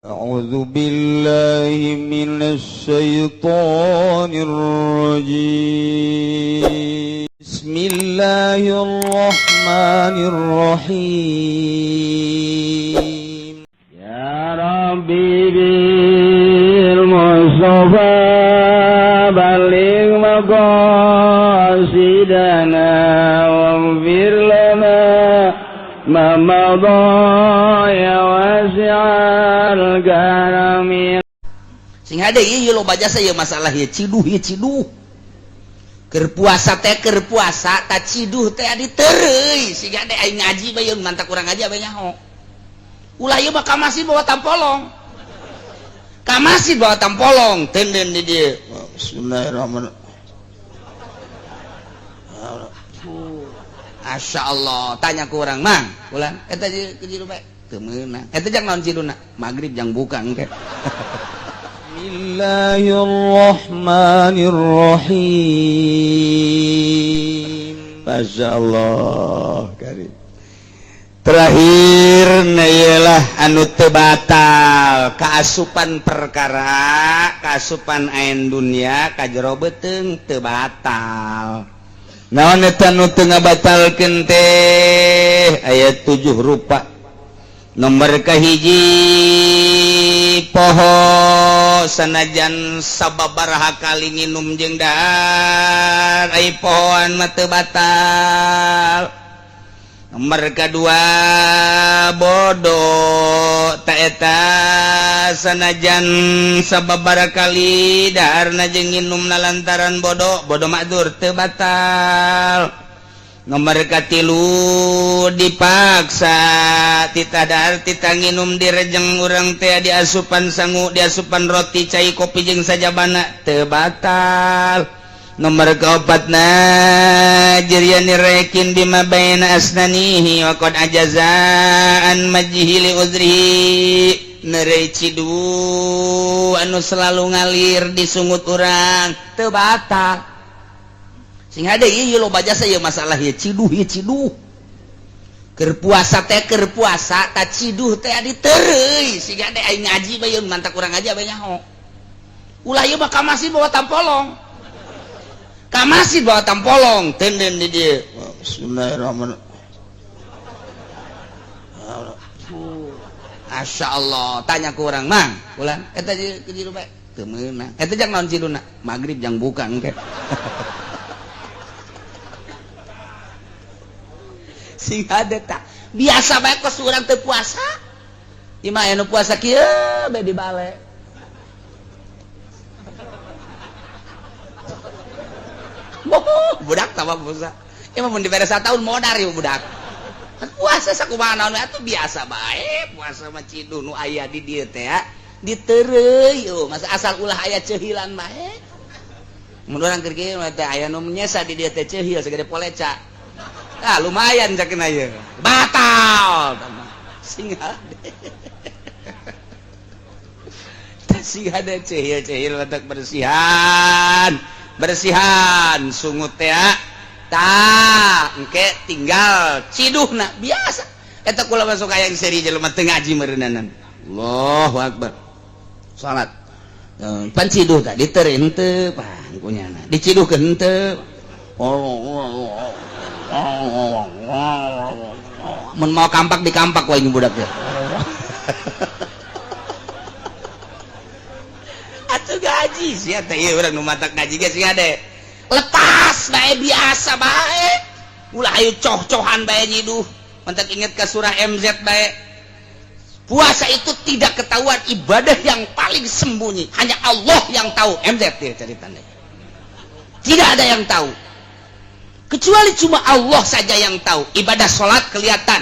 أعوذ بالله من الشيطان الرجيم بسم الله الرحمن الرحيم يا ربي بالمصطفى بلغ مقاصدنا واغفر لنا ما مضى ya wasi'al karami sing hade ieu loba jasa ieu masalah ieu ciduh keur puasa teh keur puasa ta ciduh teh adi teureui sing hade aing ngaji bae mantak urang ngaji bae nyaho ulah ieu mah ka masjid bawa tampolong tenden di dieu bismillahirrahmanirrahim Masya Allah, tanya ke orang, mang, ulang, eta jiru baik, temenang, eta jang naon ciduna, maghrib jang bukan ke. Bismillahirrahmanirrahim. Masya Allah, karim. Terakhir ialah anu teu batal, kaasupan perkara, kaasupan ain dunia, kajero beteung teu batal. Naon eta nu teu ngabatalkeun teh aya 7 rupa. Nomor kahiji poho sanajan sababaraha kali nginum jeung dahar ai pohoan mah teu batal. Nomor kedua bodoh ta eta sanajan sababaraha kali daharna jeung nginumna lantaran bodoh makdur teu batal. Nomor katilu dipaksa tita dahar tita nginum direjeng urang teh diasupan sangu diasupan roti cai kopi jeung sajabana teu batal. Nomor keopatna jirian nirekin bima baina asnanihi wa qad ajazaan majhili uzrihi nerei cidu anu selalu ngalir di sungut urang teu batal. Sing hade ieu loba jasa ieu masalah ieu ciduh keur puasa teh keur puasa ta ciduh teh adi teureui sing hade aing ngaji bae mantak urang ngaji bae nyaho ulah ieu mah ka masjid bawa tampolong tenden di dieu bismillahirrahmanirrahim Masya Allah, tanya ke orang, mang, ulang, eta jiru bae, temenang, eta jang naon ciduna, maghrib jang bukan ke. Sing ada tak, biasa bae kos urang teu puasa, imah anu puasa kieu bae di bale. Budak tambah puasa, imah mun dibere satahun modar ieu budak. Puasa sakumaha naon atuh biasa bae puasa mah ciduh nu aya di dieu teh diteureui masa asal ulah aya ceuhilan bae mun urang keur kieu teh aya nu nyesa di dieu teh ceuhil sagede poleca lumayan cakeuna ieu batal sing ada ceuhil letak bersihan sungut teh engke tinggal ciduhna biasa eta kula masuk aya di seri jelema teu ngaji meureunanan Allahu akbar salat pan ciduh tah diteureun henteu pangkunyana diciduhkeun henteu mun mau kampak dikampak wae budak teh atuh gaji sia teh ieu urang nu matak ngaji ge sing ade lepas bae biasa bae ulah ayo coh-cohan bae nyiduh mentak inget ke surah MZ bae puasa itu tidak ketahuan ibadah yang paling sembunyi hanya Allah yang tahu MZ dia ceritanya tidak ada yang tahu kecuali cuma Allah saja yang tahu ibadah sholat kelihatan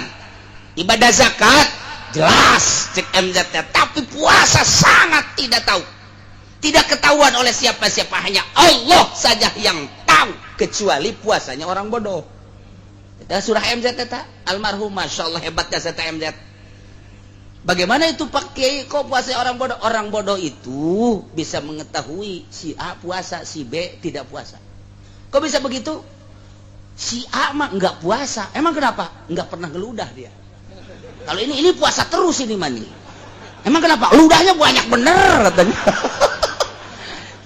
ibadah zakat jelas cek MZ tapi puasa sangat tidak tahu tidak ketahuan oleh siapa-siapa hanya Allah saja yang tahu kecuali puasanya orang bodoh. Itu surah MZ eta almarhum masyaallah hebat jasa MZ. Bagaimana itu pakai kok puasa orang bodoh? Orang bodoh itu bisa mengetahui si A puasa, si B tidak puasa. Kok bisa begitu? Si A mah enggak puasa. Emang kenapa? Enggak pernah ngeludah dia. Kalau ini puasa terus ini mah nih. Emang kenapa? Ludahnya banyak bener katanya.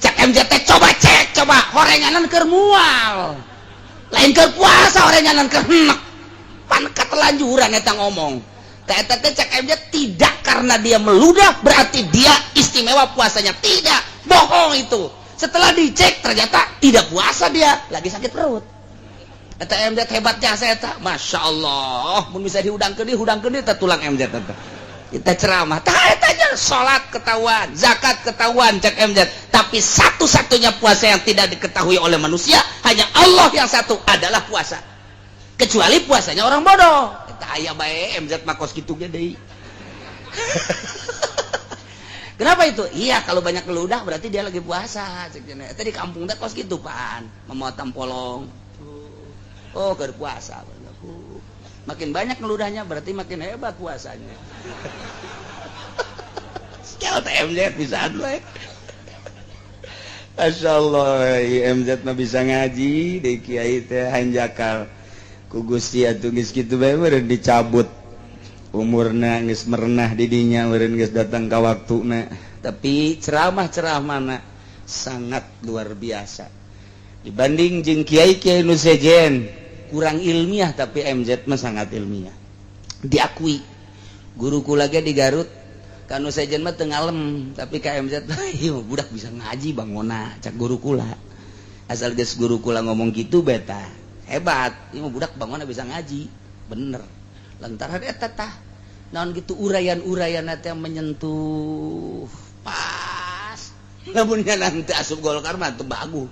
Cek MJT coba horenganan keur mual. Lain keur puasa horenganan keur henek. Pan ketelanjuran eta ngomong. Eta cek MJT tidak karena dia meludah berarti dia istimewa puasanya. Tidak, bohong itu. Setelah dicek ternyata tidak puasa dia, lagi sakit perut. Eta MJT hebatnya saya eta. Masya Allah, mun bisa dihudangkeun dia tulang MJT eta. Kita ceramah, tanya sholat ketahuan, zakat ketahuan, cek MZ. Tapi satu-satunya puasa yang tidak diketahui oleh manusia hanya Allah yang satu adalah puasa. Kecuali puasanya orang bodoh. Kita ayah bae MZ makos gitu gede. Kenapa itu? Iya kalau banyak keludah berarti dia lagi puasa. Tadi kampung teh kos gitu pan, memotong polong. Oh berpuasa. Makin banyak ngeludahnya berarti makin hebat puasanya. Sekian MZ bisa adlek. Masya Allah, MZ mah bisa ngaji, di kiai teh hanjakal. Ku Gusti atuh geus kitu bae meureun dicabut. Umurna geus merenah di dinya, meureun geus datang ka waktuna. Tapi ceramah-ceramana sangat luar biasa. Dibanding jeung kiai-kiai nu sejen, kurang ilmiah tapi MZ mah sangat ilmiah. Diakui. Guruku lagi di Garut, kanu sejen mah teu ngalem, tapi ka MZ ieu budak bisa ngaji bangona, cak gurukula. Asal geus gurukula ngomong kitu beta, hebat. Ieu budak bangona bisa ngaji. Bener. Lantaran eta tah naon gitu urayan-urayanna teh menyentuh pas. Lamun nanti asup Golkar mah teu bagus.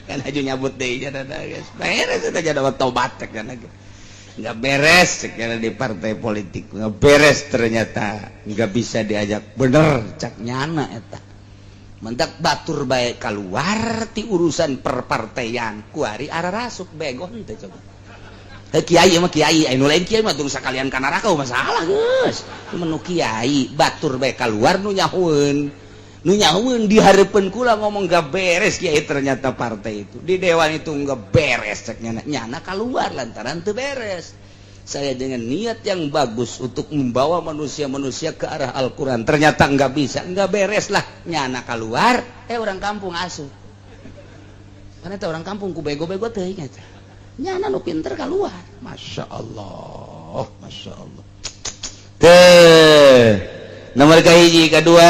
Kan aju nyabut deui nya guys. Beres eta jadi tobat kan nggak beres karena di partai politik nggak beres ternyata nggak bisa diajak bener cak nyana eta mentak batur baik keluar ti urusan perpartaian kuari arah rasuk begon teh coba kiai mah kiai anu lain kiai mah tong sakalian ka neraka masalah geus menu kiai batur baik keluar nu nyahueun di hareupeun kula ngomong gak beres kiai ternyata partai itu di dewan itu gak beres cek nyana keluar lantaran teu beres. Saya dengan niat yang bagus untuk membawa manusia-manusia ke arah Al-Quran ternyata gak bisa, gak beres lah nyana keluar orang kampung asuh karena itu orang kampung ku bego-bego teh nyana nu pinter keluar. Masya Allah, Masya Allah. Nomor kahiji kedua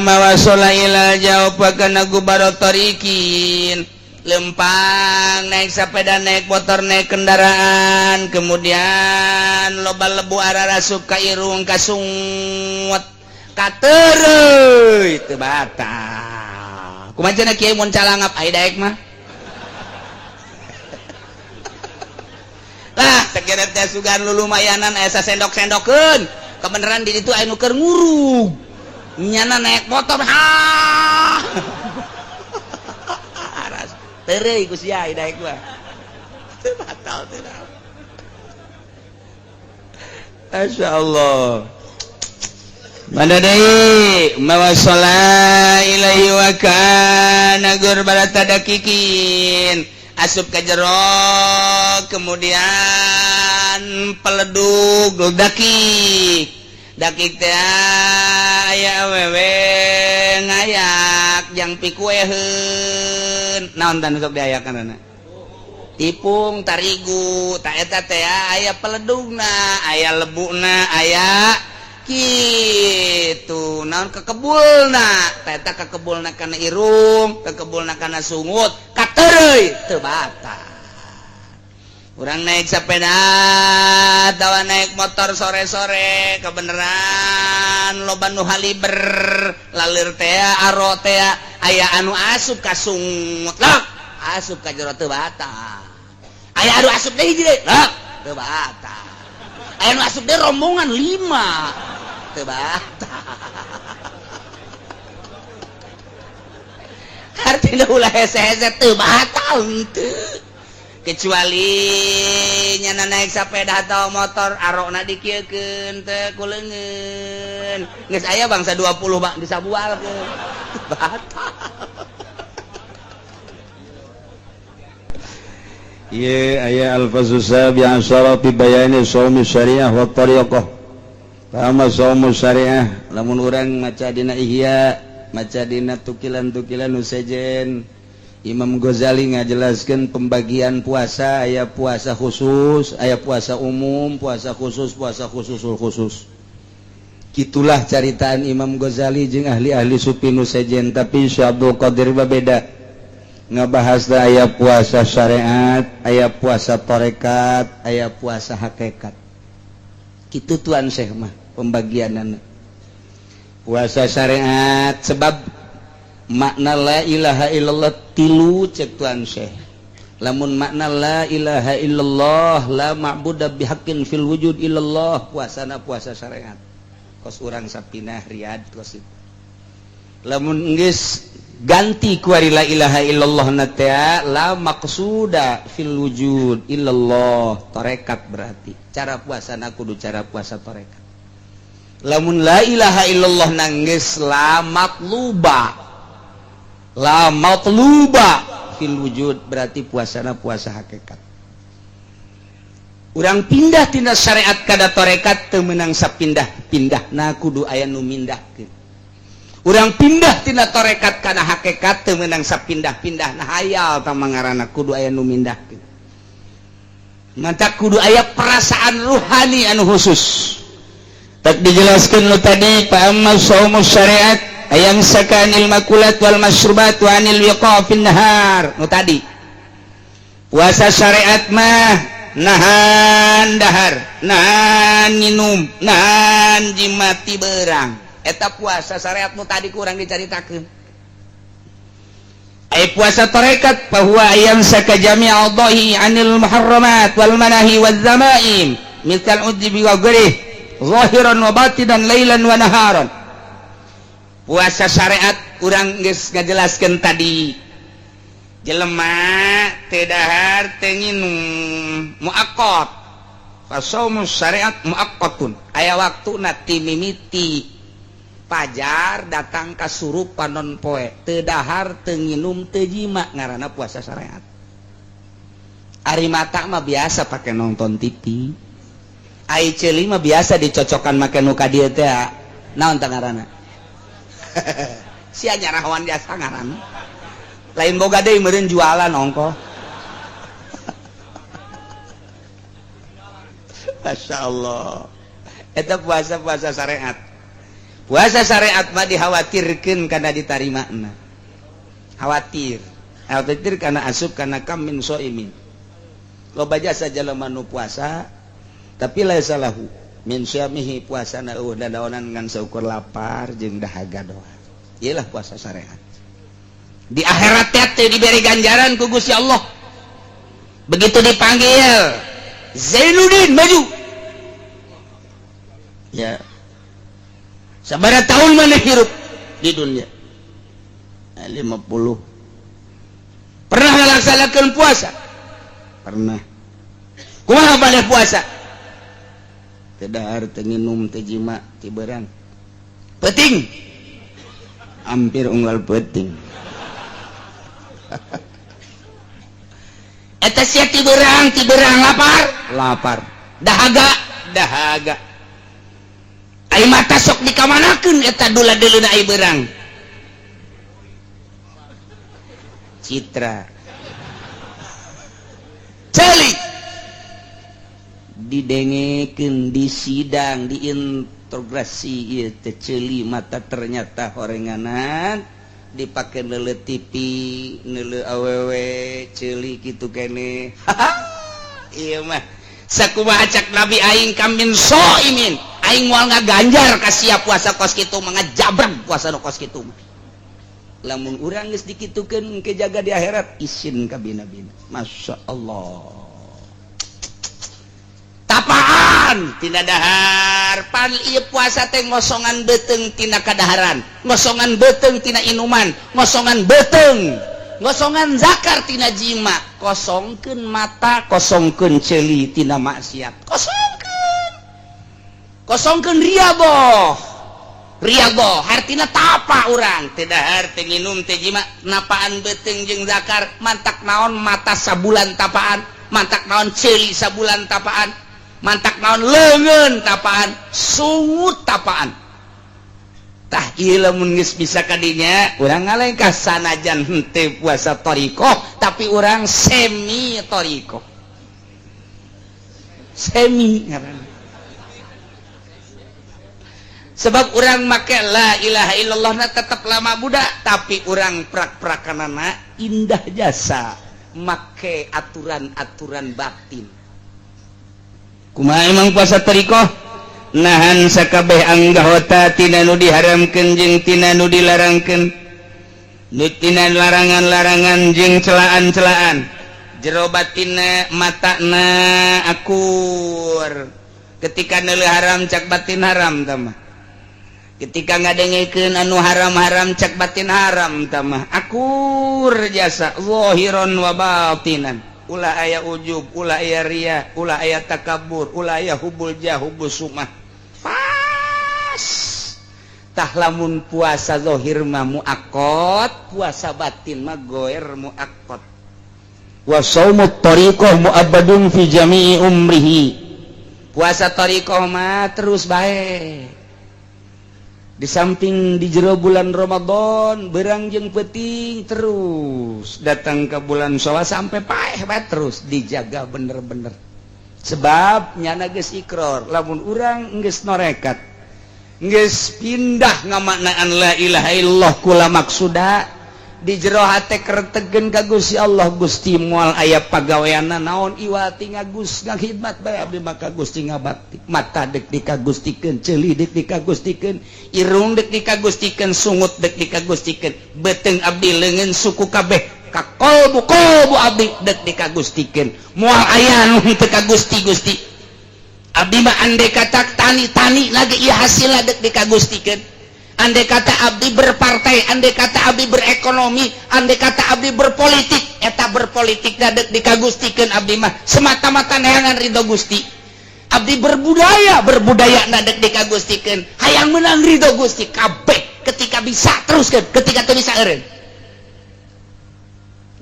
mawasola ila jaupakan gubaratorikin lempang naik sepeda naik motor naik kendaraan kemudian loba lebu arah rasup ka irung kasungut katereuy teu batal kumaha kiai mun calangap ai daek mah lah tegeret teh sugan lulumayanan asa sendok-sendokeun kebenaran di itu anu keur ngurug nyana naik motor ha aras tereuy ku sia daek mah teu batal teh masyaallah mana deui mawasala ilaihi wa kana gurbalata dakikin asup ka jero kemudian peledug dakik teh aya awewe ngayak jang pikueheun naon tah nu sok diayakeunna tipung tarigu ta eta teh aya peledugna aya lebuna aya kitu naon kekebulna ta eta kekebulna kana irung kekebulna kana sungut katereuy teu batal. Urang naik sepeda atawa naik motor sore-sore kebeneran loba nu haliber lalir teh aro teh aya anu asup ka sungut lak asup ka jero teu batal aya anu asup deui hiji lak teu batal aya anu asup deui rombongan 5 teu batal artina ulah hese-hese teu batal henteu kecuali nyana naik sepeda atau motor arokna dikieukeun teh kuleungeun geus aya bangsa 20 bang disabualkeun batal Iya aya al-fasusab yang syara fi bayani shaumi syariah wa tariqah. Paham shaumu syariah lamun urang maca dina Ihya, maca dina tukilan-tukilan nu sejen. Imam Ghazali ngajelaskeun pembagian puasa, aya puasa khusus, aya puasa umum, puasa khususul khusus. Kitulah caritaan Imam Ghazali jeung ahli-ahli sufi nu sejen, tapi Syekh Abdul Qadir beda. Ngabahas aya puasa syariat, aya puasa tarekat, aya puasa hakikat. Kitu tuan Syekh mah pembagianana. Puasa syariat sebab makna la ilaha illallah tilu cek tuan Syekh. Lamun makna la ilaha illallah la ma'budu bihaqqin fil wujud illallah, puasana puasa syariat. Kos urang sapinah riad kos itu. Lamun geus ganti ku la ilaha illallah natea la maqsuda fil wujud illallah, tarekat berarti cara puasana kudu cara puasa tarekat. Lamun la ilaha illallah nanggeus la matluba fil wujud berarti puasana puasa hakikat. Urang pindah tina syariat kada tarekat teu meunang sapindah-pindah na kudu aya nu mindahkeun. Urang pindah tina tarekat kana hakikat teu meunang sapindah-pindah nah hayal tah mangarana kudu aya nu mindahkeun. Manta kudu aya perasaan ruhani anu khusus. Tak dijelaskeun lu tadi fa amma shaumu syariat ayang sakanil makulat wal masyrubat wa anil wiqafin nahar. Nu tadi puasa syariat mah nahan dahar, nahan minum, nahan jimati berang. Eta puasa syariat nu tadi kurang dicaritakeun. Ai puasa tarekat bahwa ayam sakajami adahi anil muharramat wal manahi wal zamaim misal udbi wa ghairi zahiran wa batinan lailan wa naharan. Puasa syariat urang geus ngajelaskeun tadi. Jelema teu dahar teu nginum muaqqat. Fasaumu syariat muaqqatun. Aya waktuna ti mimiti pajar datang kasurupan non poe teu dahar teu nginum teu jima ngaranna puasa syariat. Ari mata mah biasa pake nonton TV. Ai ceuli mah biasa dicocokan make nu ka dieu teh. Naon tah ngaranna? Sia nyarawan biasa ngaranna. Lain boga deui meureun jualan ongko. Masyaallah. Eta puasa-puasa syariat. Puasa syariat mah dikhawatirkeun kana ditarimana. Khawatir kana asup kana kam min shaimin. Loba jasa jalema nu puasa tapi laisa lahu min syamihi puasana dadaonan ngan saukur lapar jeung dahaga doa. Iyalah puasa syariat. Di akhirat teh diberi ganjaran ku Gusti Allah. Begitu dipanggil Zainuddin maju. Ya. Sabaraha tahun mana hirup di dunia? 50. Pernah melaksanakan puasa? Pernah. Kumaha bade puasa? Teu dahar teu nginum teu jima ti beurang. Peuting. Hampir unggal peuting. Eta sia ti beurang lapar. Dahaga. Ai mata sok dikamanakeun eta dula-duluna ai beurang. Citra. Ceuli. Didengekeun, disidang, diintegrasi ieu teh ceuli mata ternyata horenganan dipake neuleuh TV, neuleuh awewe, ceuli kitu keneh. Ieu mah sakumaha cak Nabi aing kamin shaimin. Aing moal ngaganjar ka sia puasa kos kitu mah ngajabrag puasa nu kos kitu mah. Lamun urang geus dikitukeun ke jaga di akhirat isin ka bina-bina. Masyaallah. Tapaan tina dahar, pan ieu puasa teh ngosongan beuteung tina kadaharan, ngosongan beuteung tina inuman, ngosongan beuteung, ngosongan zakar tina jima, kosongkeun mata, kosongkeun ceuli tina maksiat, kosongkeun riyaboh hartina tapa urang teu dahar teu nginum teu jima napaan beuteung jeung zakar mantak naon mata sabulan tapaan mantak naon celi sabulan tapaan, mantak naon leungeun tapaan, sungut tapaan. Tah ieu lamun geus bisa kadinya urang ngalengkah sanajan henteu puasa thariqah tapi urang semi thariqah. Semi ngaranna. Sebab urang make la ilaha illallah na tetep lama budak tapi urang prak-prakanana indah jasa make aturan-aturan batin. Kumaha emang puasa thariqah? Nahan sakabeh anggahota tina nu diharamkeun jeung tina nu dilarangkeun, tina larangan-larangan jeung celaan-celaan, jero batinna matana akur, ketika neuleuh haram cak batin haram tamah, ketika ngadengekeun anu haram-haram cak batin haram tamah, akur jasa zahiran wa batinan. Ulah aya ujub, ulah aya riya, ulah aya takabur, ulah aya hubul jah, hubul sumah. Pas. Tah lamun puasa zahir mah muakkad, puasa batin mah goer muakkad. Wa shaumut thariqah mu'abbadun fi jami'i umrihi. Puasa thariqah mah terus bae. Di samping di jero bulan Ramadan berang jeung peuting terus datang ke bulan Syawal sampai paeh bae terus dijaga bener-bener sebab nyana geus iqrar lamun urang geus norekat geus pindah ngamaknaan la ilaha illallah kula maksuda di jero hate keretegeun ka Gusti Allah Gusti moal aya pagaweanna naon iwati ngagus ngahidmat bae abdi maka Gusti ngabakti mata dek dikagustikeun ceuli dek dikagustikeun irung dek dikagustikeun sungut dek dikagustikeun beuteung abdi leungeun suku kabeh ka qalbu abdi dek dikagustikeun moal aya nu teu ka Gusti abdi mah andai kata tani lagi ieu hasilna dek dikagustikeun. Andai kata abdi berpartai, andai kata abdi berekonomi, andai kata abdi berpolitik, eta berpolitik dadek dikagustikeun abdi mah semata-mata neangan ridho Gusti. Abdi berbudaya dadek dikagustikeun, hayang menang ridho Gusti kabeh ketika bisa teruskeun, ketika teu bisa eureun.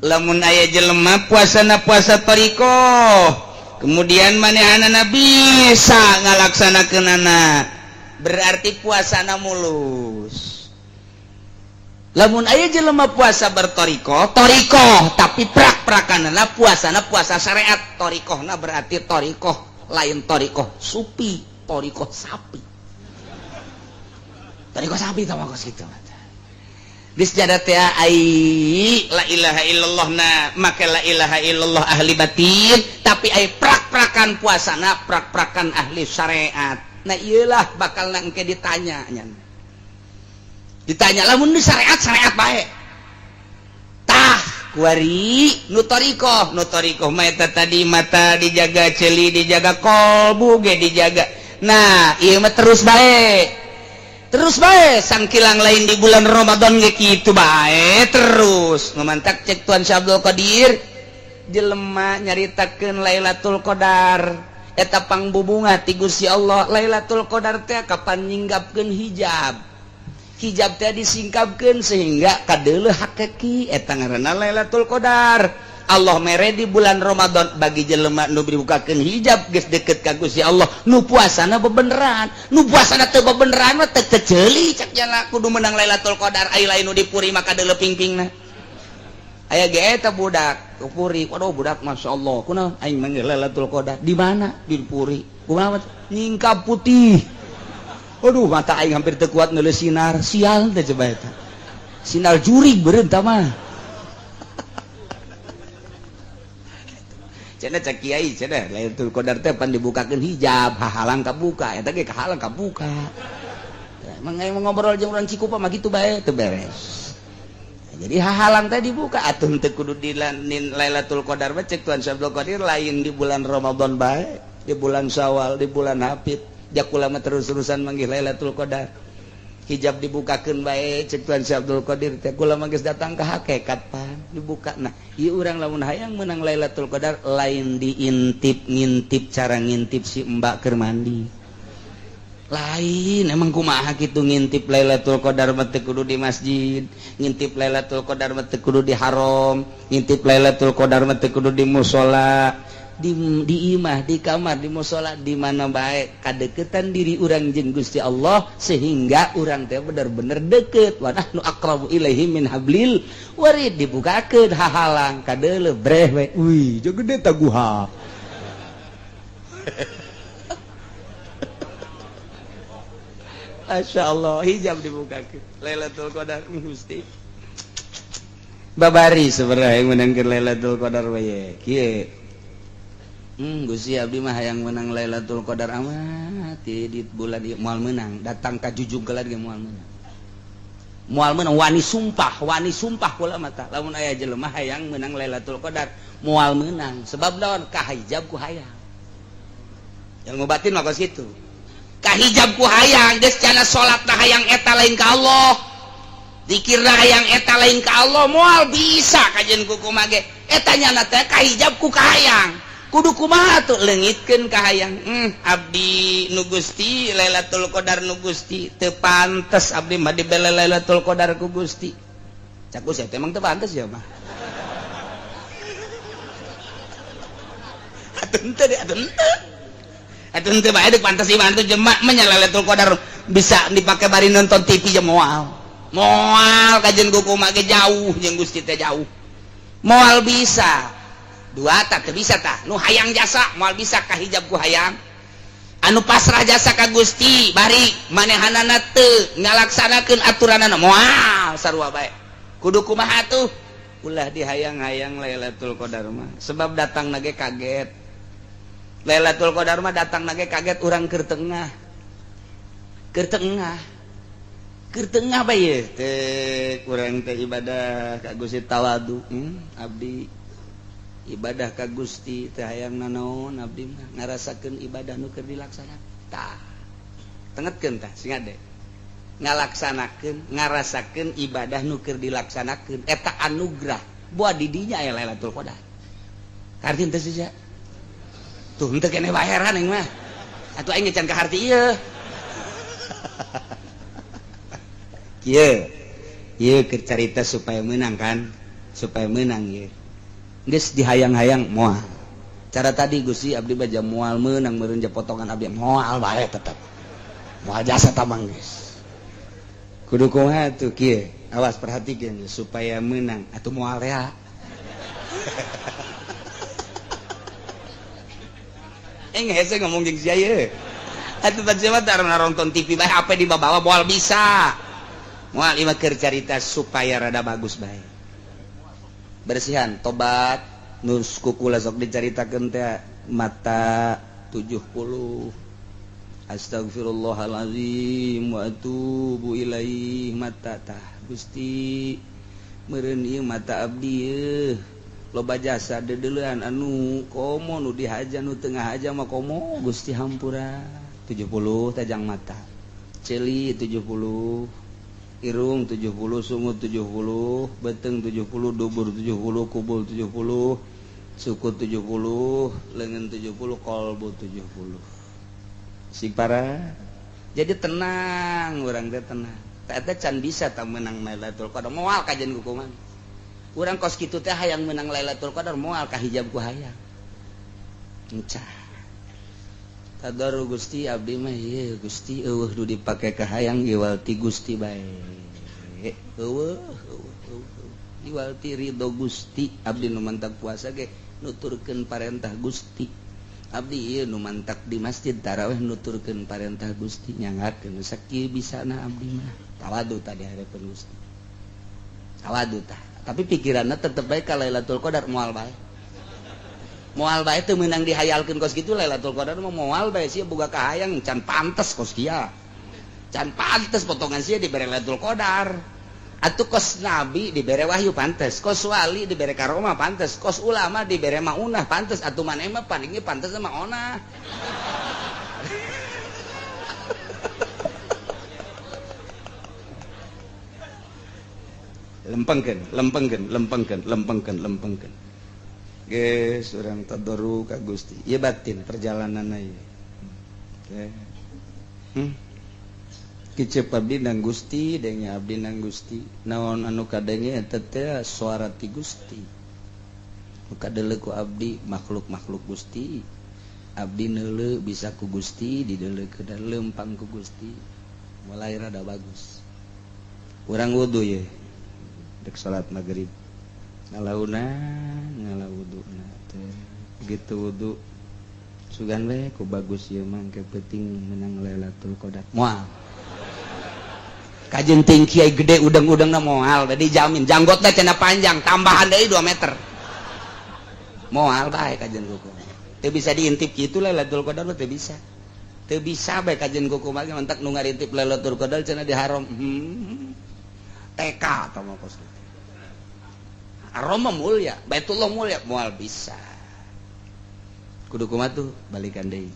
Lamun aya jelema puasana puasa thariqah, kemudian manehanana bisa ngalaksanakeunana berarti puasana mulus. Lamun aya jelema puasa berthariqah tapi prak-prakanana puasana puasa syariat. Thariqahna berarti thariqah lain thariqah supi, thariqah sapi. Thariqah sapi tah mah kitu. Geus jada teh ai la ilaha illallah na make la ilaha illallah ahli batin tapi ai prak-prakan puasana prak-prakan ahli syariat. Nah iyalah bakal nangke ditanya lamun di syariat bae tah kuari nu thariqah mah eta tadi mata dijaga ceuli dijaga qalbu ge dijaga. Nah ieu mah terus bae sangkilang lain di bulan Ramadan ge kitu bae terus ngamantak cek Tuan Syekh Abdul Qadir jelema nyaritakeun Lailatul Qadar eta pangbubunga ti Gusti Allah. Lailatul Qadar teh kapan nyinggapkeun hijab teh disingkapkeun sehingga kadeuleuh hakiki eta ngaranna Lailatul Qadar. Allah mere di bulan Ramadan bagi jelema nu dibukakeun hijab geus deukeut ka Gusti Allah nu puasana bebeneran nu puasana teu bebeneran mah teu ceuli cak jana kudu menang Lailatul Qadar ai lain nu dipuri maka kadeuleuh pingpingna. Aya ge eta budak puri, waduh budak masyaallah kunaon aing manggil Lailatul Qadar di mana di puri kumaha nyingkap putih. Waduh mata aing hampir teu kuat neuleuh sinar sial teh coba eta sinar jurig beureun tah mah cenah cak kiai cenah Lailatul Qadar teh pan dibukakeun hijab hahalang kabuka eta ge kahalang kabuka emang ngobrol jeung urang Cikupa mah kitu bae teu beres. Jadi hahalang tadi dibuka atuh teu kudu di Lailatul Qadar mah cek Tuan Syekh Abdul Qadir lain di bulan Ramadan bae, di bulan Syawal, di bulan Hafid. Jakula mah terus-terusan manggih Lailatul Qadar. Hijab dibukakeun bae cek Tuan Syekh Abdul Qadir teh kula mah geus datang ka hakikat pan dibuka. Nah, ieu urang lamun hayang menang Lailatul Qadar lain ngintip cara ngintip si mbak keur mandi. Lain emang kumaha kitu ngintip Lailatul Qadar mah teu kudu di masjid, ngintip Lailatul Qadar mah teu kudu di haram, ngintip Lailatul Qadar mah teu kudu di mushola. di imah, di kamar, di mushola, di mana baik kadeketan diri urang jeung Gusti Allah sehingga urang teh bener-bener deket. Wa nahnu aqrabu ilaihi min hablil warid, dibukakeun hahalang kadeuleuh breh we. Wih, jeung gede taguha. Masya Allah, hijab dibukakeun. Lailatul Qadar Gusti. Babari sebenarnya yang menangkan Lailatul Qadar we. Kieu. Gusti abdi mah hayang menang Lailatul Qadar amat di bulan ieu moal menang, datang ka jujug gelar ge moal menang. Moal menang wani sumpah kula mata. Lamun aya jelema hayang menang Lailatul Qadar, moal menang sebab naon? Kahijab ku hayang. Ilmu batin mah kos kitu. Kahijab ku hayang, geus cenah salatna hayang eta lain ka Allah. Zikirna hayang eta lain ka Allah, moal bisa kajen ku kumaha ge. Eta nyana teh kahijab ku kahayang. Kudu kumaha tuh leungitkeun kahayang. Abdi nu Gusti Lailatul Qadar nu Gusti teu pantes abdi mah dibele Lailatul Qadar ku Gusti. Cak Gusti emang teu pantes ya mah. Atuh henteu bae deuk pantes dibantu jemaah mah nya Lailatul Qadar bisa dipake bari nonton TV je moal. Moal kajen ku kumaha ge jauh jeung Gusti teh jauh. Moal bisa. Dua tak bisa tah nu hayang jasa moal bisa kahijab ku hayang, anu pasrah jasa ka Gusti bari manehanana teu ngalaksanakeun aturanana moal sarua bae. Kudu kumaha tuh ulah dihayang-hayang Lailatul Qadar mah sebab datang nage kaget. Lailatul Qadar mah datang nage kaget urang keur tengah bae teh urang teh ibadah ka Gusti tawadu. Abdi ibadah ka Gusti teh hayang nanaon abdi mah ngarasakeun ibadah nu keur dilaksanakeun tah tengetkeun tah sing ade ngalaksanakeun ngarasakeun ibadah nu keur dilaksanakeun eta anugerah buat di dinya aya Lailatul Qadar kartin teh sia tuh henteu keneh bayaran aing mah atuh aing can ka harti ieu kieu keur carita supaya menang kan supaya menang ieu geus dihayang-hayang moal. Cara tadi Gusti abdi baja moal meunang meureun potongan abdi moal bae tetep. Moal jasa tamang geus. Kudu kumaha tuh kieu? Awas perhatikeun supaya menang atuh moal rea. Hese ngomong jeung sia ieu. Atuh baca mah tara nonton TV bae HP dibawa moal bisa. Moal ieu keur carita supaya rada bagus bae. Bersihan tobat nus kukula sok dicaritakeun teh mata 70 astagfirullahalazim wa atubu ilaih mata tah Gusti meureun ieu mata abdi yeuh loba jasa deudeulean anu komo nu dihaja nu teu ngahaja mah komo Gusti hampura 70 tajang mata celi 70 irung 70, sungut 70, beteng 70, dubur 70, kubul 70, suku 70, leungeun 70, kolbu 70. Sing para. Jadi tenang, urang teh tenang. Eta can bisa tah menang Lailatul Qadar moal kajen kukuman. Urang kos kitu teh hayang menang Lailatul Qadar moal kahijab ku hayang. Encah. Tadaru Gusti abdi mah ieu Gusti eueuh nu dipake ka hayang iwalti Gusti bae. Eueuh iwalti ridho Gusti abdi nu mantak puasa ge nuturkeun parentah Gusti. Abdi ieu nu mantak di masjid tarawih nuturkeun parentah Gusti nyangakeun sakieu bisana abdi mah. Tawadu tadi hareupeun Gusti. Tawadu tah. Tapi pikiranna tetep bae ka Lailatul Qadar moal bae. Moal bae teu meunang dihayalkeun kos kitu Lailatul Qadar mah moal bae sia boga kahayang can pantes kos kieu. Can pantes potongan sia dibere Lailatul Qadar. Atuh kos nabi dibere wahyu pantes, kos wali dibere karomah pantes, kos ulama dibere maunah pantes, atuh maneh mah palinge pantes mah onah. Lempengkeun. Geus urang tadoru ka Gusti. Ieu batin perjalananna ieu. Kicep abdi nang Gusti, dengnya abdi nang Gusti. Naon anu kadenge eta teh suara ti Gusti. muka deleku abdi makhluk-makhluk Gusti abdi neule bisa ku Gusti didele ke lempang ku Gusti mulai rada bagus urang wudu ye dek salat maghrib ngalauna wudu gitu wudu sugan we ku bagus ye mangke penting menang Lailatul Qadar moal kajen ting kiai gede udang-udangna moal da dijamin janggotna cenah panjang tambahan deui 2 meter moal bae kajen kuku teu bisa diintip kitu Lailatul Qadar teu bisa bae kajen kuku mah mentak nu ngarintip Lailatul Qadar cenah di haram TK atau mah kos haram mah mulia Baitullah mulia moal bisa kudu kumaha tuh balikan deui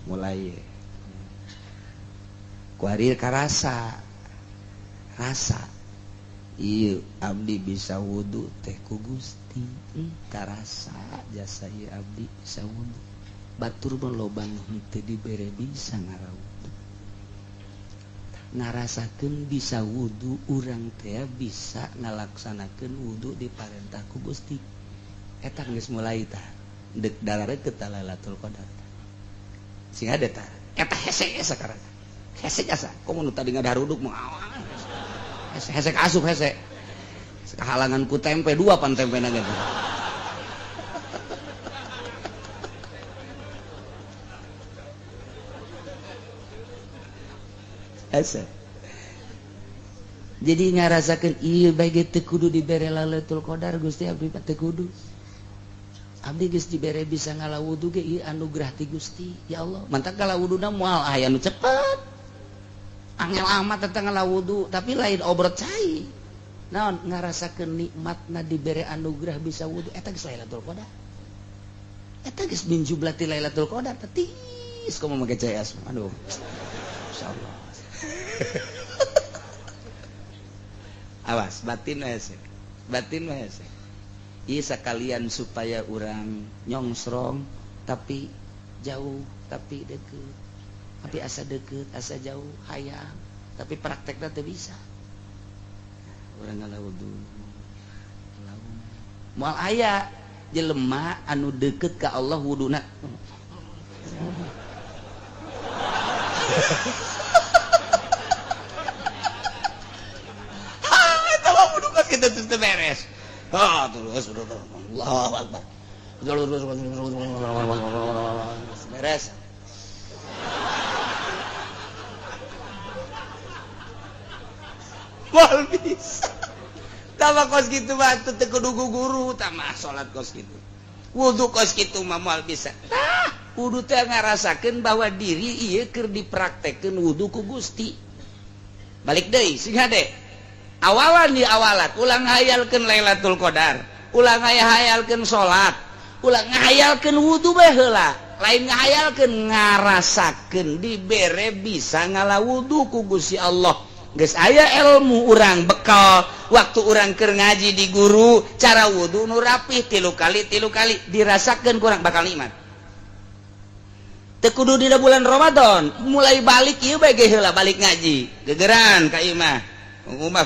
mulai ku harir ka rasa iya abdi bisa wudu teh ku Gusti karasa jasa ieu abdi bisa wudu batur mah loba nu teu dibere bisa ngarawudu ngarasakeun bisa wudu urang teh bisa ngalaksanakeun wudu diparentah ku Gusti eta geus mulai tah deuk dalareut ka Lailatul Qadar sing ada tah eta hese sakarang hese jasa komo nu tadi ngadaruduk mah awan hese asup hese kahalangan ku tempe 2 pan tempena gitu hese jadi ngarasakeun ieu bae teu kudu dibere Lailatul Qadar Gusti abdi teu kudu abdi geus dibere bisa ngalawudu ge ieu anugerah ti Gusti ya Allah mantap ngalawuduna moal aya nu cepet angel amat tentang ngalawudu tapi lain obrot cai naon ngarasakeun nikmatna dibere anugerah bisa wudu eta geus Lailatul Qadar eta geus min jublati Lailatul Qadar tetis komo make CS aduh insyaallah awas batin hese ieu sakalian supaya urang nyongsrong tapi jauh tapi deket tapi asa deket asa jauh hayang tapi praktekna teu bisa urang ngalawudu moal aya jelema anu deket ka Allah wuduna eta mah wudu kos kitu teu beres terus Allahu Akbar beres mal bisa tambah kos gitu mah teu kudu guru tambah salat kos gitu wudu kos gitu mah mal bisa wudu teh ngarasakeun bahwa diri ieu keur dipraktekkeun wudu ku Gusti balik deui sing hade awalan di awalat ulang ngayalkeun Lailatul Qadar ulang ngayalkeun salat ulang ngayalkeun wudu bae heula lain ngayalkeun ngarasakeun dibere bisa ngalawudu ku Gusti Allah geus aya ilmu urang bekal waktu urang keur ngaji di guru cara wudu nu rapih 3 kali dirasakeun kurang bakal nikmat teu kudu dina bulan Ramadan mulai balik ieu bae ge heula balik ngaji gegeran ka imah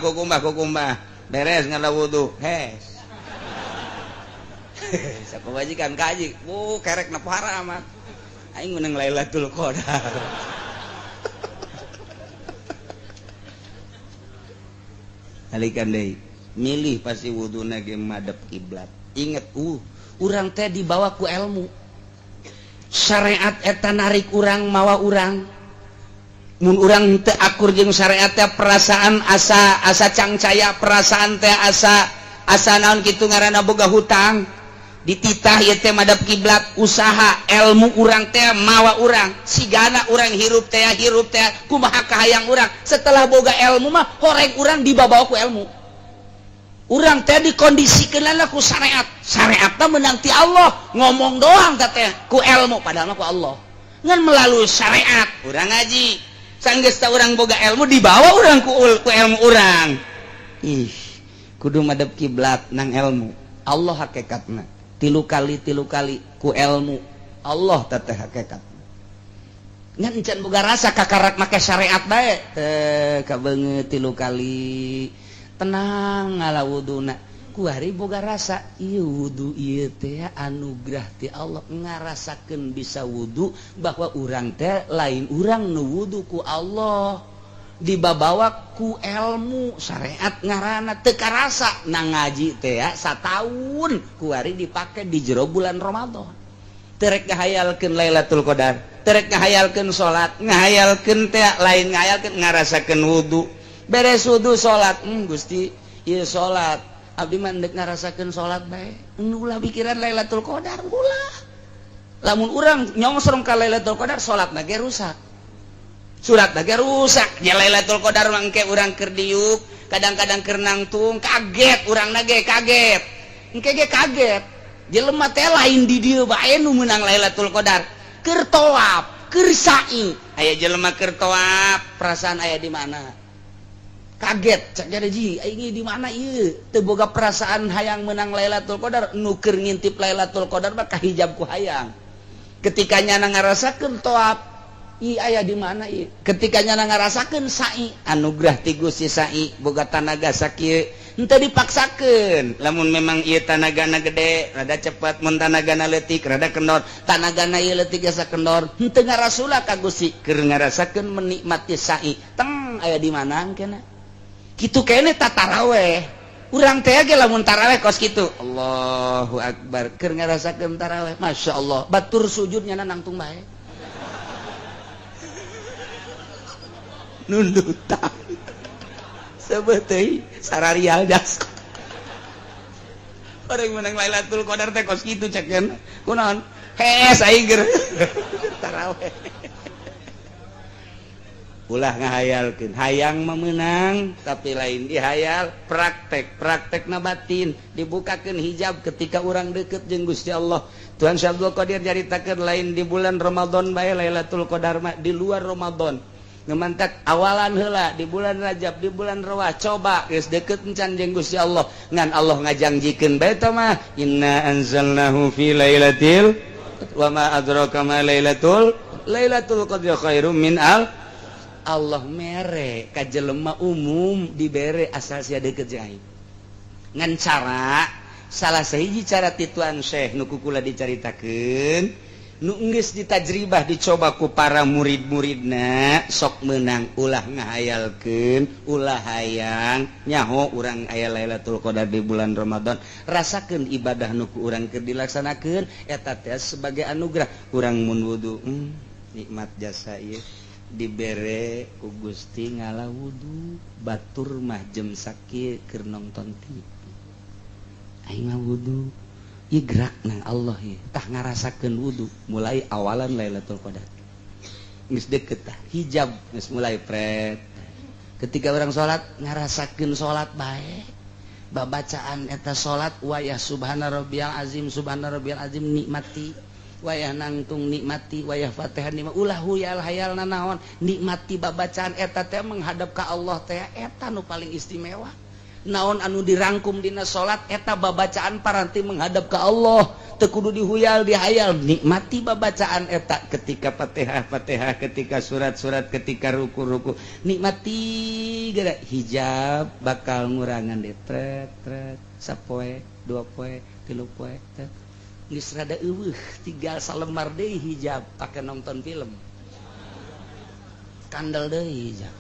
kukumbah beres ngalawudu hes sapawajikan kaji kerek na para amat aing menang Lailatul Qadar alikan deui milih pasti wuduna ge madep kiblat inget urang teh dibawa ku ilmu syariat eta narik urang mawa urang mun urang teu akur jeung syariat teh perasaan asa cangcaya perasaan teh asa naon kitu ngaranna boga hutang dititah ieu teh madep kiblat usaha ilmu urang teh mawa urang sigana urang hirup teh kumaha kahayang urang setelah boga ilmu mah horeg urang dibawa ku ilmu urang teh dikondisikeunna ku syariat teh meunang ti Allah ngomong doang teh ku ilmu padahal mah ku Allah ngan melalui syariat urang ngaji sanggeus teh urang boga ilmu dibawa urang ku ilmu urang kudu madep kiblat nang ilmu Allah hakikatna 3 kali ku ilmu Allah teteh hakikat ngan can boga rasa kakarak make syariat bae teh kabeungeut 3 kali tenang ngala wuduna kuari boga rasa ieu wudu ieu teh anugerah ti Allah ngarasakeun bisa wudu bahwa urang teh lain urang nu wudu ku Allah dibabawa ku ilmu syariat ngaranna teu karasa na ngaji teh sataun kuari dipake di jero bulan Ramadan terek ngahayalkeun Lailatul Qadar terek ngahayalkeun salat ngahayalkeun teh lain ngahayalkeun ngarasakeun wudu beres wudu salat Gusti ieu salat abdi mandek ngarasakeun salat bae ulah pikiran Lailatul Qadar ulah lamun urang nyongsrong ka Lailatul Qadar salatna ge rusak suratna ge rusak nya Lailatul Qadar mangke urang keur diuk kadang-kadang keur nangtung kaget urangna ge kaget engke ge kaget jelema teh lain di dieu bae nu meunang Lailatul Qadar keur tawaf keur sa'i aya jelema keur tawaf perasaan aya di mana kaget cak jadi ji ini di mana ieu teu boga perasaan hayang menang Lailatul Qadar nu keur ngintip Lailatul Qadar mah kahijab ku hayang ketika nyana ngarasakeun tawaf i aya di mana ieu ketika nyana ngarasakeun sa'i anugerah ti Gusti sa'i boga tanaga sakieu henteu dipaksakeun lamun memang ieu tanagana gede rada cepet mun tanagana leutik rada kendor tanagana ieu leutik asa kendor henteu ngarasula ka Gusti keur ngarasakeun menikmati sa'i teng aya di mana engkena kitu kene taraweh urang teh ge lamun taraweh kos kitu Allahu Akbar keur ngarasakeun taraweh masyaallah batur sujudnya nangtung bae nundutan sebeteuy sararial das orang menang Lailatul Qadar teh kos kitu cekeun kunaon hees aing keur taraweh ulah ngahayalkeun hayang memenang tapi lain dihayal praktek na batin dibukakeun hijab ketika urang deukeut jeung Gusti Allah Tuhan Syekh Abdul Qadir nyaritakeun lain di bulan Ramadan bae Lailatul Qadar mah di luar Ramadan ngemantak awalan heula di bulan Rajab di bulan Rawah coba geus deukeut encan jeung Gusti Allah ngan Allah ngajangjikeun bae tah mah inna anzalnahu fi lailatil wa ma adraka ma lailatul qadri khairum min Allah mere ka jelema umum dibere asal sia deukeut jeung aing ngan cara salah sahiji cara ti Tuan Syekh nu kukula dicaritakeun nu geus ditajribah dicoba ku para murid-muridna sok meunang ulah ngahayalkeun ulah hayang nyaho urang aya Lailatul Qadar di bulan Ramadan rasakeun ibadah nu ku urang keur dilaksanakeun eta teh sebagai anugerah urang mun wudu nikmat jasa ieu dibere ku Gusti ngala wudu batur mah jem sakieu keur nonton TV aing mah wudu ieu gerak nang Allah ieu tah ngarasakeun wudu mulai awalan Lailatul Qadar geus deukeut tah hijab geus mulai pret ketika urang salat ngarasakeun salat bae babacaan eta salat wayah subhana rabbiyal azim nikmati wayah nangtung nikmati wayah Fatihah nikmati ulah huyal hayal nanaon nikmati babacaan eta teh menghadap ka Allah teh eta nu paling istimewa naon anu dirangkum dina salat eta babacaan paranti menghadap ka Allah teu kudu dihuyal dihayal nikmati babacaan eta ketika Fatihah ketika surat-surat ketika ruku-ruku nikmati geura hijab bakal ngurangan deh tret sapoe 2 poe 3 poe geus rada eueuh tinggal salemar deui hijab pake nonton film kandel deui hijab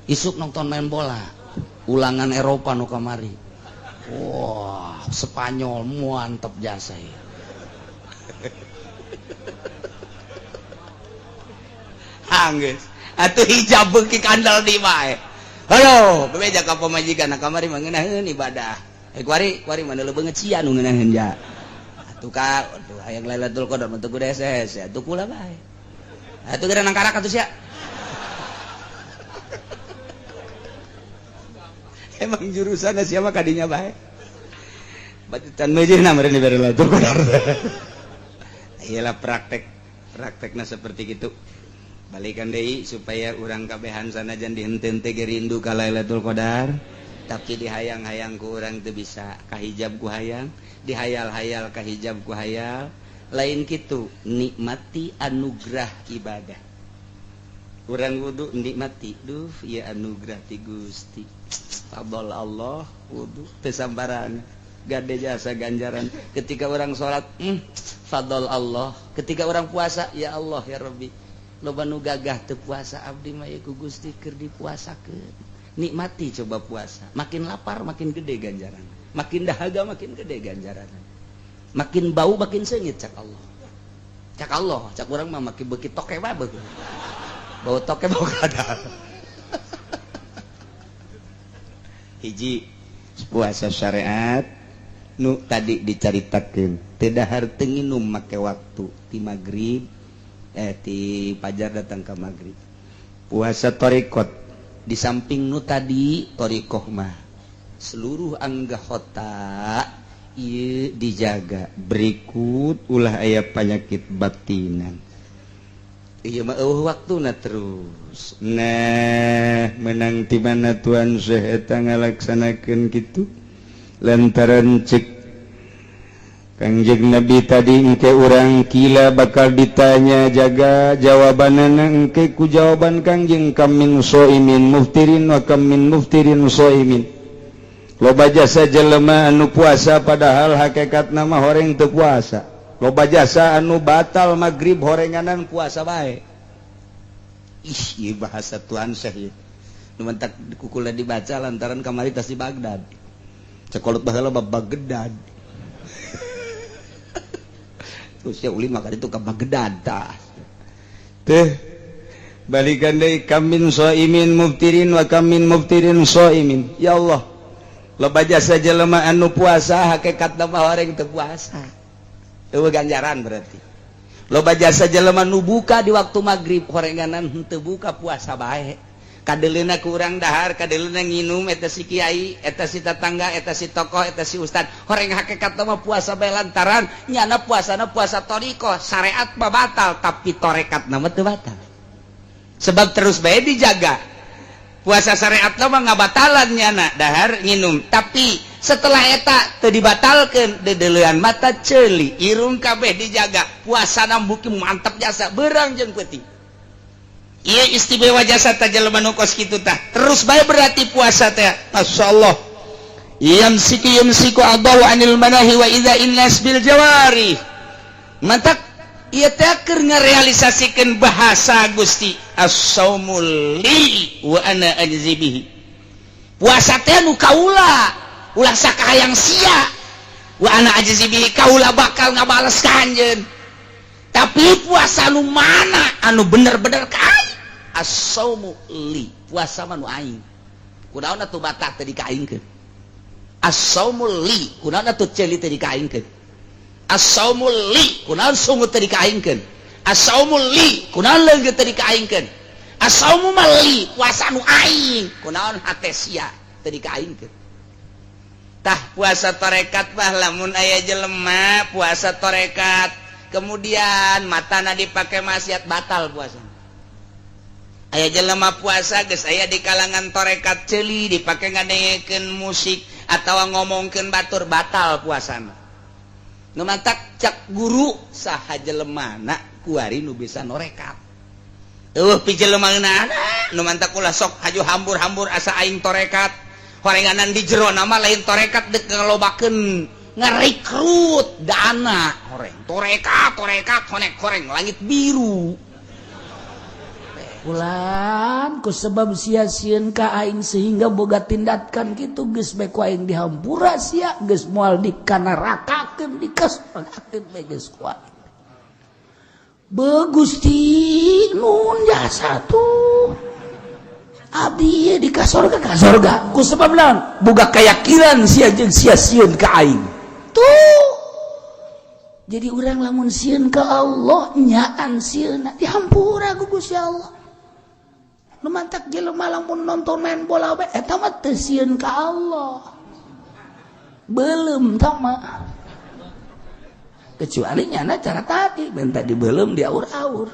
isuk nonton main bola ulangan Eropa nu kamari wah Spanyol mantep jasa ya hanggeus atuh hijab beuki kandel di bae halo bebeja ka pamajikan kamari mah ngeunaheun ibadah kuari mana leubeung cia nu ngeunaheun ja atuh ka hayang Lailatul Qadar mah teu kudu SS atuh kula bae atuh geura nang karak atuh sia emang jurusan siapa kadinya bae batitan mejehna meureun dibere Lailatul Qadar iyalah praktekna seperti gitu balikan deui supaya urang kabehan sanajan dihenteun teh rindu ka Lailatul Qadar tapi dihayang-hayang ku urang teu bisa kahijab ku hayang dihayal-hayal kahijab ku hayal lain kitu nikmati anugerah ibadah urang wudu nikmati duh ieu anugerah ti Gusti fadl Allah wudu pesambaran gade jasa ganjaran ketika orang sholat fadl Allah ketika orang puasa ya Allah ya Rabbi loba nu gagah teu puasa abdi mah ku Gusti keur dipuasakeun nikmati coba puasa makin lapar makin gede ganjaran makin dahaga makin gede ganjaran makin bau makin seungit cak Allah cak urang mah makin beuki toke mah bau toke bau kadal hiji puasa syariat nu tadi dicaritakeun teu dahar teu nginum make waktu ti magrib ti pajar datang ke magrib puasa torikot di samping nu tadi torikoh mah seluruh anggota ieu dijaga berikut ulah aya penyakit batinan ieu mah waktuna terus nah menang ti mana Tuhan Syekh eta ngalaksanakeun kitu lantaran cek Kangjeng Nabi tadi engke urang kila bakal ditanya jaga jawabanana engke ku jawaban Kangjeng kam min shaimin muftirin wa kam min muftirin shaimin loba jasa jelema anu puasa padahal hakikatna mah horeng teu puasa loba jasa anu batal magrib horenganan puasa bae ieu bahasa Tuhan Syekh nu mentak kukula dibaca lantaran kamari tas di Baghdad cekolot baheula Baghdad usia uli maka itu ke Baghdad teh balikan deui kamin shaimin muftirin wa kamin muftirin shaimin ya Allah loba jasa jelema anu puasa hakikatna mah horeng teu puasa eueuh ganjaran berarti loba jasa jelema nu buka di waktu magrib horenganan henteu buka puasa bae kadeleuna ku urang dahar kadeleuna nginum eta si kiai eta si tetangga eta si tokoh eta si ustad horeng hakikatna mah puasa bae lantaran nyana puasana puasa toriko syariat mah batal tapi torekatna mah teu batal sebab terus bae dijaga puasa syariatna mah ngabatalan nyana dahar nginum tapi setelah eta teu dibatalkeun dedeleuan mata ceuli irung kabeh dijaga puasana buki mantap jasa beurang jeung peuting iya istimewa jasa ta jelema nu kos kitu tah terus bae berarti puasa teh masyaallah yamsiku adaw anil manahi wa idza innas bil jawari mantak ieu teh keur ngarealisasikeun bahasa Gusti as-saumul li wa ana ajzi bihi puasa teh nu kaula ulah sakahayang sia wa ana ajzi bihi kaula bakal ngabales ka anjeun tapi puasa nu mana anu bener-bener ka as-saumu li puasa mah nu aing kunaon atuh batak teh dikaingkeun as-saumu li kunaon atuh ceuli teh dikaingkeun as-saumu li kunaon sungut teh dikaingkeun as-saumu li kunaon leungit teh dikaingkeun as-saumu mah li puasa nu aing kunaon hate sia teh dikaingkeun tah puasa tarekat mah lamun aya jelema puasa tarekat kemudian matana dipake maksiat batal puasana aya jelema puasa geus aya di kalangan tarekat ceuli dipake ngadengekeun musik atawa ngomongkeun batur batal puasana nu mantak cak guru saha jelemana kuari nu bisa norekat eueuh pi jelemaana nu mantak ulah sok haju hambur-hambur asa aing tarekat horenganan di jero nama lain tarekat deuk ngalobakeun ngarekrut dana horeng tarekat honek horeng langit biru ulan ku sebab sia-sieun ka aing sehingga boga tindakan kitu geus bae ku aing dihampura sia geus moal dikanarakakeun dikasrakakeun bae geus ku aing Gusti nun jasa tuh abdi di kasorga ku sebab naon boga keyakinan sia jeung sia-sieun ka aing tuh jadi urang lamun sieun ka Allah nyaan sieuna dihampura ku Gusti Allah nu mantak jelema lamun nonton main bola we eta mah teu sieun ka Allah beuleum tah mah kecuali nyana cara tadi ben tadi beuleum diaur-aur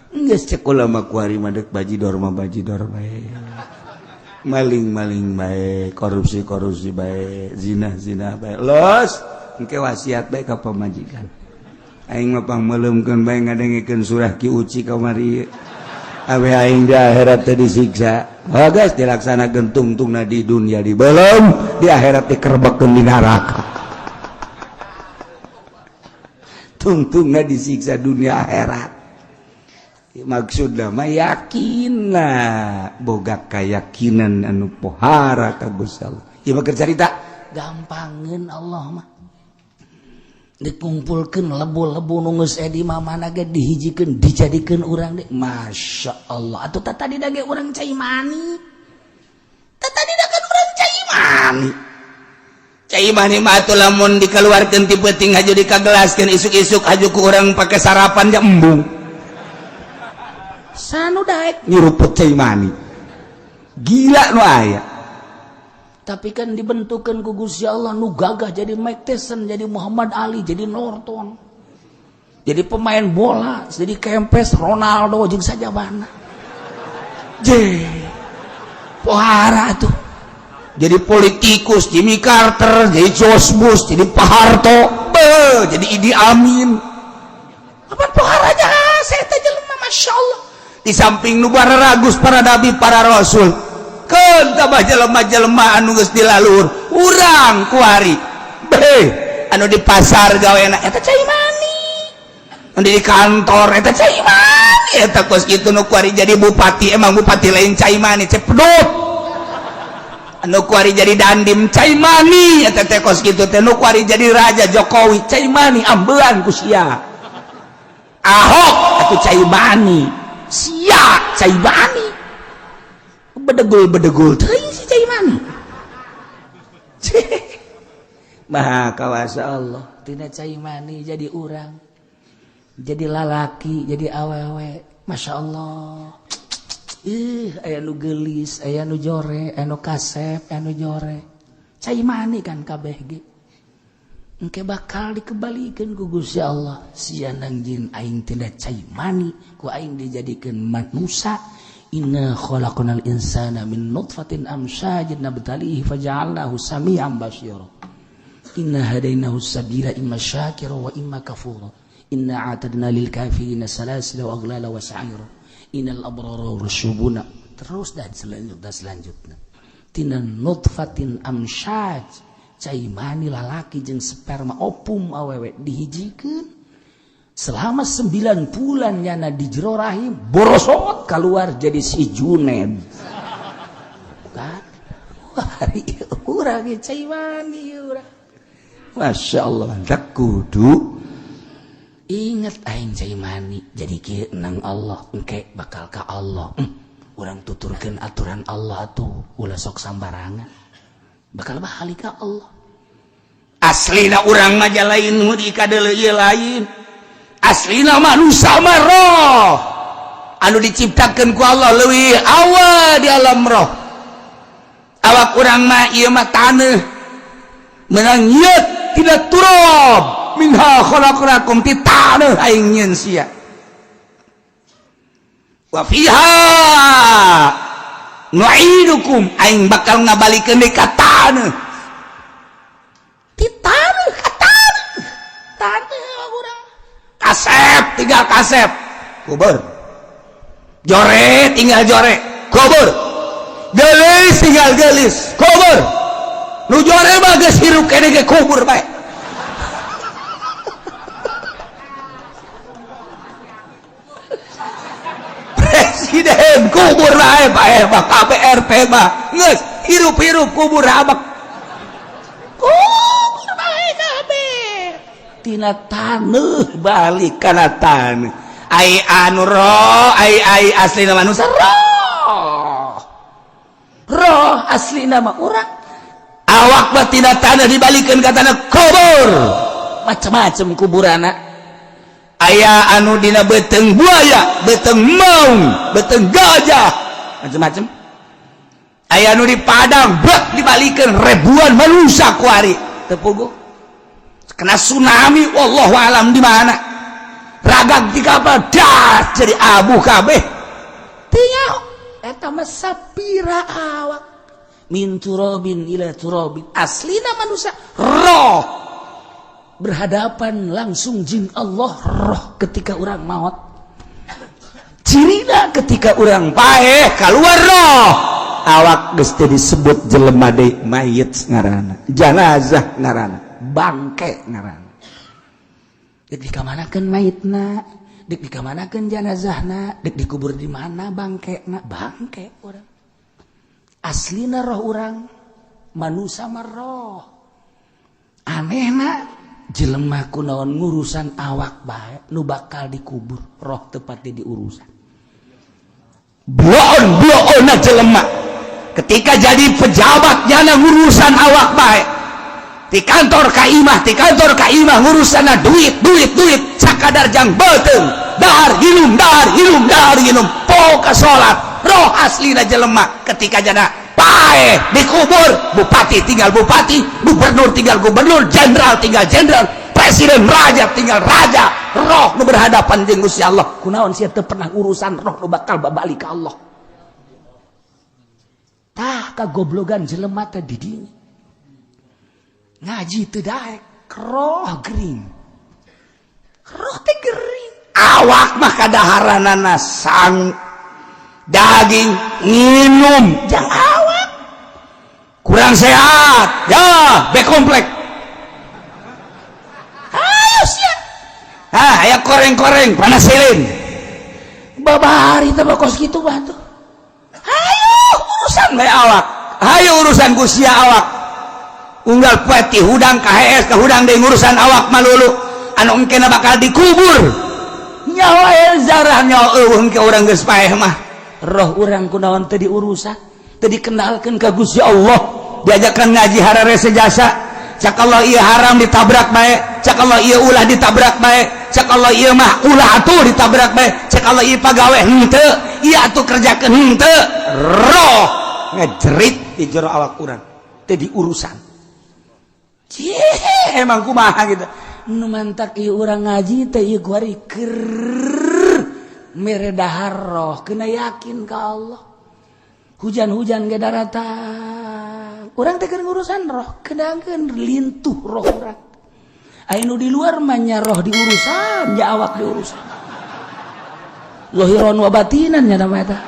geus cek ulama kuari mah deuk bajidor mah bajidor bae maling bae korupsi bae zina bae los engke wasiat bae ka pamajikan aing mah pang meuleumkeun bae ngadengekeun surah Ki Uci kamari aing di akhirat teh disiksa. Oh guys, dilaksanakeun tungtungna di dunia di belum, di akhirat dikerebekeun di neraka. Tungtungna disiksa dunia akhirat. Maksudna mah yakin lah, boga keyakinan anu pohara ka Gusti Allah. Ieu keur carita gampangeun Allah mah. Dikumpulkeun lebu-lebu nu geus edi mah mana ge dihijikeun dijadikeun urang deh. Masya Allah. Atuh tadi dage urang cai mani. Tadi dage urang cai mani. Cai mani mah atuh lamun dikeluarkeun ti peuting haju dikagelaskeun isuk-isuk haju ku urang pake sarapan ja embung. Sanu daek nyeruput cai mani. Gila nu aya. Tapi kan dibentukkan ku Gusti Allah nu gagah jadi Mike Tyson, jadi Muhammad Ali, jadi Norton. Jadi pemain bola, jadi Kempes, Ronaldo jeung sajabana. Pohara tuh. Jadi politikus, Jimmy Carter, jadi George Bush, jadi Pak Harto, jadi Idi Amin. Apa pohara aja saya teh jelema masyaallah. Di samping nu bararagus para nabi, para rasul. Keun tabah jelema-jelema anu geus dilalur urang kuari anu di pasar gaweana eta cai mani, anu di kantor eta cai mani, eta kos kitu nu kuari jadi bupati emang bupati lain cai mani cepedut, anu kuari jadi dandim cai mani, eta teh kos kitu teh nu kuari jadi raja Jokowi cai mani ambean ku sia Ahok atuh cai mani sia cai mani bedegul teuing si cai mani. Maha kawasa Allah tina cai mani jadi urang, jadi lalaki, jadi awewe. Masya Allah. Aya nu geulis, aya nu jore, aya nu kasep, aya nu jore. Cai mani kan kabeh ge. Engke bakal dikebalikeun ku Gusti Allah. Sianang jin aing tina cai mani, ku aing dijadikeun manusia. Inna khalaqnal insana min nutfatin amsyajin nabtalihi faja'alnahu sami'an basyira. Inna hadainahu sabila imma syakira wa imma kafura. Inna a'tadna lil kafirina salasila wa aghlala wa sa'ira. Innal abrara yushubuna. Terus dan selanjutnya. Tina nutfatin amsyaj, cai mani lalaki jeung sperma opum awewe dihijikeun. Selama 9 bulan nyana di jero rahim borosot keluar jadi si Juned. Kan? Hari urang ge cai mani urang. Masya Allah, tak kudu ingat aing cai mani jadi kieu nang Allah engke bakal ka Allah. Urang tuturkeun aturan Allah tuh ulah sok sambarangan. Bakal bali ka Allah. Aslina urang mah lain nu dikadeuleu ieu lain. Aslina manusia mah roh anu diciptakeun ku Allah leuwih awal di alam roh. Awak urang mah ieu mah taneuh menang yeut tina turab minha khalaqnakum ti taneuh aing nyeun sia. Wa fiha nu'idukum aing bakal ngabalikeun deui ka taneuh. Ti taneuh ka taneuh. Taneuh urang kasep tinggal kasep kubur, jore tinggal jore kubur, gelis tinggal gelis kubur, nu jore mah geus hirup kene ge kubur bae. Presiden kubur bae bae mah KBRT mah geus hirup-hirup kubur abak kubur bae kabeh. Tina taneuh balik kana taneuh. Ai anu roh, ai aslina manusia roh. Roh aslina mah urang. Awak mah tina taneuh dibalikeun ka taneuh kubur. Macam-macam kuburana. Aya anu dina beuteung buaya, beuteung maung, beuteung gajah, macam-macam. Aya anu di padang, bak dibalikeun ribuan manusia ku ari. Teu puguh. Kena tsunami wallahu alam di mana ragag di kapal das jadi abu kabeh tinggal eta mah sapira awak min turabin ila turabin aslina manusia roh berhadapan langsung jin Allah roh ketika urang maut cirina ketika orang paeh keluar roh awak geus teu disebut jelema deui mayit ngaranna janazah ngaranna bangke ngaranna dek dikamanakeun mayitna dek dikamanakeun janazahna dek dikubur di mana bangkena bangke urang aslina roh urang manusia mah roh anehna jelema kunaon ngurusan awak bae nu bakal dikubur roh tepatnya diurusan bloon jelema ketika jadi pejabat jana ngurusan awak bae di kantor kaimah ngurusana duit sakadar jang beuteung dahar hilum poka salat roh aslina jelema ketika jana pae dikubur bupati tinggal bupati gubernur tinggal gubernur jenderal tinggal jenderal presiden raja tinggal raja roh nu berhadapan jeung Gusti Allah kunaon sia teu pernah urusan roh nu bakal babalik ka Allah tah kagoblogan jelema teh di dieu ngaji teu daek roh gering roh teh gering awak mah kadaharanana sang daging minum jang awak kurang sehat ya be komplek ayo sia aya koreng-koreng panasilin babari teh bakos kitu batu ayo urusan bae awak ayo urusan Gusti awak unggal peti hudang KHS ka hudang deui ngurusan awak malulu anu engkena bakal dikubur nyawa zarah nyawa eueuh ke urang geus paeh mah roh urang kunaon teu diurusan teu dikenalkeun ka Gusti Allah diajakan ngaji harare sejasa cak Allah ieu haram ditabrak bae cak Allah ieu ulah ditabrak bae cak Allah ieu mah ulah atuh ditabrak bae cak Allah ieu pagawe henteu ieu atuh kerjakeun henteu roh ngejerit di jero awak urang teu diurusan cie emang kumaha gitu nu mantak ieu urang ngaji teh ieu kuari keur mere dahar roh kena yakin ka Allah hujan-hujan ge daratan urang teh keur ngurusan roh kedaangkeun lintuh roh urang anu di luar mah nya roh diurusan nya awak diurusan zahiran wa batinan nya nama eta